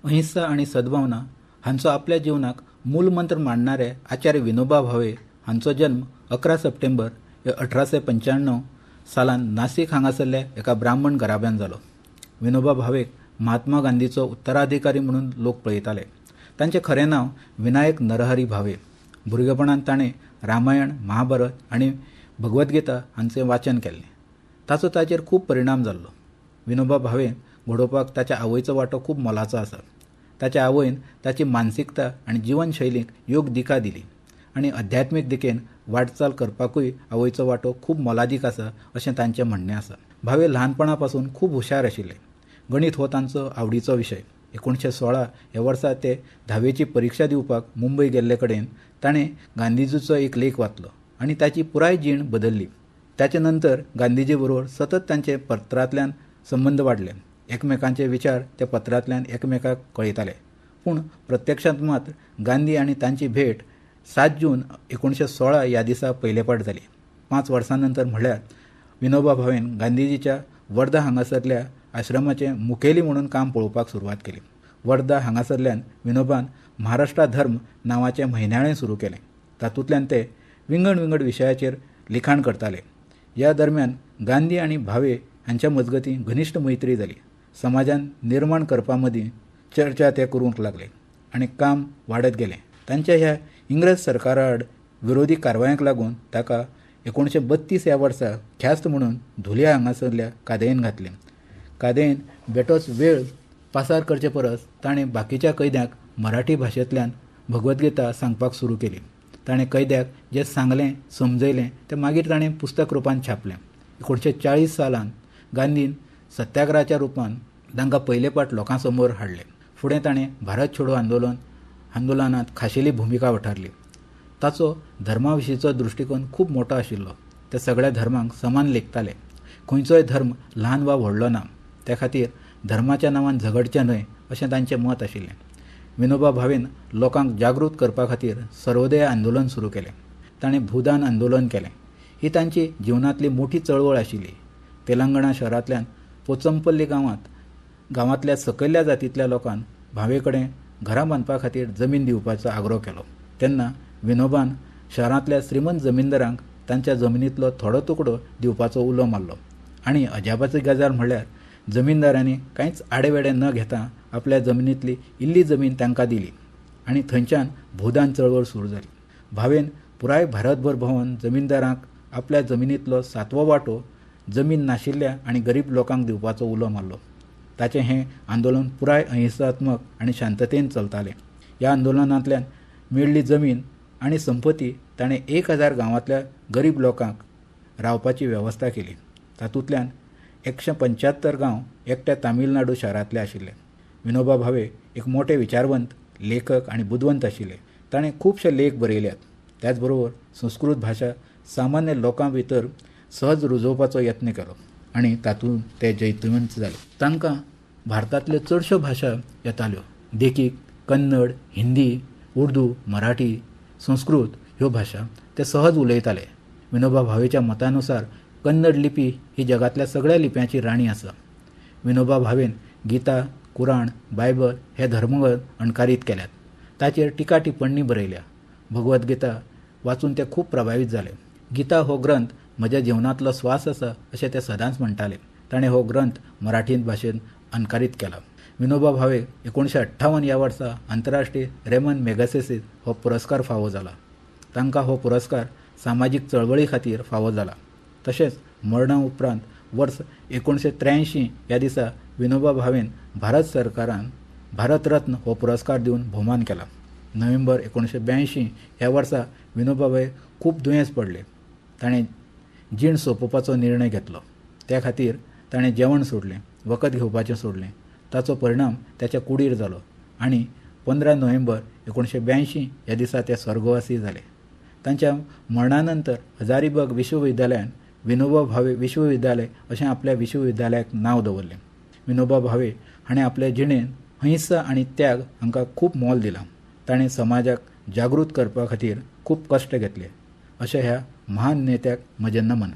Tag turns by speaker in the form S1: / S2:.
S1: अहिंसा आणि सद्भावना हांचो आपल्या जिवनाक मूलमंत्र मांडणारे आचार्य विनोबा भावे हांचो जल्म 11 सप्टेंबर 1895 सालान नाशिक हांगासरल्या एका ब्राह्मण घराब्यान जालो. विनोबा भावेक महात्मा गांधीचो उत्तराधिकारी म्हणून लोक पळयताले. तांचें खरें नांव विनायक नरहरी भावे. भुरगेपणांत ताणें रामायण, महाभारत आनी भगवद्गीता हांचें वाचन केल्लें. ताचो ताचेर खूब परिणाम जाल्लो. विनोबा भावेन घडोवपाक ताच्या आवयचो वांटो खूब मोलाचो आसा. ताच्या आवयन ताची मानसिकता आनी जिवनशैलीक योग्य दिका दिली आनी अध्यात्मीक दिकेन वाटचाल करपाकूय आवयचो वांटो खूब मोलादीक आसा अशें तांचें म्हणणें आसा. भावे ल्हानपणा पासून खूब हुशार आशिल्ले. गणित हो तांचो आवडीचो विशय. 1916 ह्या वर्सा ते 10वीची परीक्षा दिवपाक मुंबय गेल्ले कडेन ताणें गांधीजीचो एक लेख वाचलो आनी ताची पुराय जीण बदल्ली. ताचे नंतर गांधीजी बरोबर सतत तांचे पत्रांतल्यान संबंद वाडले. एकमेकांचे विचार ते पत्रांतल्यान एकमेकाक कळयताले. पूण प्रत्यक्षांत मात्र गांधी आनी तांची भेट 7 जून 1916 ह्या दिसा पयले फावट जाली. 5 वर्सां नंतर म्हळ्यार विनोबा भावेन गांधीजीच्या वर्धा हांगासरल्या आश्रमाचें मुखेली म्हणून काम पळोवपाक सुरवात केली. वर्धा हांगासरल्यान विनोबान महाराष्ट्र धर्म नांवाचें म्हयन्याळें सुरू केलें. तातूंतल्यान ते विंगड विंगड विशयाचेर लिखाण करताले. ह्या दरम्यान गांधी आनी भावे हांच्या मजगतीं घनिश्ट मैत्री जाली. समाजान निर्माण करपा मदीं चर्चा ते करूंक लागले आनी काम वाडत गेलें. तांच्या ह्या इंग्रज सरकारा आड विरोधी कारवायांक लागून ताका 1932 ह्या वर्सा ख्यास्त म्हणून धुलिया हांगासरल्या कादेन घातलें. कादेन बेठोच वेळ पासार करचे परस ताणें बाकीच्या कैद्यांक मराठी भाशेंतल्यान भगवद्गीता सांगपाक सुरू केली. ताणें कैद्याक जें सांगलें समजयलें तें मागीर ताणें पुस्तक रुपान छापलें. 1940 सालान गांधीन सत्याग्रहाच्या रुपान तांकां पयले फावट लोकां समोर हाडलें. फुडें ताणें भारत छोडो आंदोलनांत खाशेली भुमिका वठारली. ताचो धर्मा विशींचो दृश्टिकोन खूब मोठो आशिल्लो. ते सगळ्या धर्मांक समान लेखताले. खंयचोय धर्म ल्हान वा व्हडलो ना. त्या खातीर धर्माच्या नांवान झगडचें न्हय अशें तांचें मत आशिल्लें. विनोबा भावेन लोकांक जागृत करपा खातीर सर्वोदय आंदोलन सुरू केलें. ताणें भूदान आंदोलन केलें. ही तांची जिवनांतली मोठी चळवळ आशिल्ली. तेलंगणा शहरांतल्यान पोचमपल्ली गांवांतल्या सकयल्या जातींतल्या लोकांन भावे कडेन घरां बांदपा खातीर जमीन दिवपाचो आग्रो केलो. तेन्ना विनोबान शहरांतल्या श्रीमंत जमीनदारांक तांच्या जमनींतलो थोडो तुकडो दिवपाचो उलो मारलो. आनी अजापाची गजाल म्हणल्यार जमीनदारांनी कांयच आडेवेडे न घेता आपल्या जमनींतली इल्ली जमीन तांकां दिली आनी थंयच्यान भूदान चळवळ सुरू जाली. भावेन पुराय भारतभर भोंवन जमीनदारांक आपल्या जमनींतलो 7वो वांटो जमीन नाशिल्ल्या आनी गरीब लोकांक दिवपाचो उलो मारलो. ताचें हें आंदोलन पुराय अहिंसात्मक आनी शांततेन चलतालें. ह्या आंदोलनांतल्यान मेळिल्ली जमीन आनी संपत्ती ताणें 1000 गांवांतल्या गरीब लोकांक रावपाची वेवस्था केली. तातूंतल्यान 175 गांव एकट्या तामिळनाडू शारांतले आशिल्ले. विनोबा भावे एक मोठे विचारवंत, लेखक आनी बुदवंत आशिल्ले. ताणें खुबशे लेख बरयल्यात. त्याच बरोबर संस्कृत भाशा सामान्य लोकां भितर सहज रुजोवपाचो यत्न केलो आनी तातूंत ते जैतवंत जाले. तांकां भारतांतल्यो चडश्यो भाशा येताल्यो. देखीक कन्नड, हिंदी, उर्दू, मराठी, संस्कृत ह्यो भाशा ते सहज उलयताले. विनोबा भावेच्या मतानुसार कन्नड लिपी ही जगातल्या सगळ्या लिप्यांची राणी आसा. विनोबा भावेन गीता, कुराण, बायबल हे धर्मग्रंथ अणकारीत केल्यात. ताचेर टिका टिप्पणी बरयल्या. भगवद्गीता वाचून ते खूब प्रभावीत जाले. गीता हो ग्रंथ म्हज्या जिवनांतलो स्वास आसा अशें ते सदांच म्हणटाले. ताणें हो ग्रंथ मराठींत भाशेन अणकारीत केला. विनोबा भावे 1958 ह्या वर्सा आंतरराष्ट्रीय रेमन मेगसेसे हो पुरस्कार फावो जाला. तांकां हो पुरस्कार सामाजीक चळवळी खातीर फावो जाला. तशेंच मरणा उपरांत वर्स 1983 ह्या दिसा विनोबा भावेन भारत सरकारान भारत रत्न हो पुरस्कार दिवन भोवमान केला. नोव्हेंबर 1982 ह्या वर्सा विनोबा भावे खूब दुयेंस पडले. ताणें जीण सोंपोवपाचो निर्णय घेतलो. त्या खातीर ताणें जेवण सोडलें, वखद घेवपाचें सोडलें. ताचो परिणाम ताच्या कुडीर जालो आनी 15 नोव्हेंबर 1982 ह्या दिसा ते स्वर्गवासी जाले. तांच्या मरणा नंतर हजारीबाग विश्वविद्यालयान विनोबा भावे विश्वविद्यालय अशें आपल्या विश्वविद्यालयाक नांव दवरलें. विनोबा भावे हाणें आपल्या जिणेन अहिंसा आनी त्याग हांकां खूब मोल दिलां. ताणें समाजाक जागृत करपा खातीर खूब कश्ट घेतले अशें ह्या महान नेत्याक म्हजें नमन.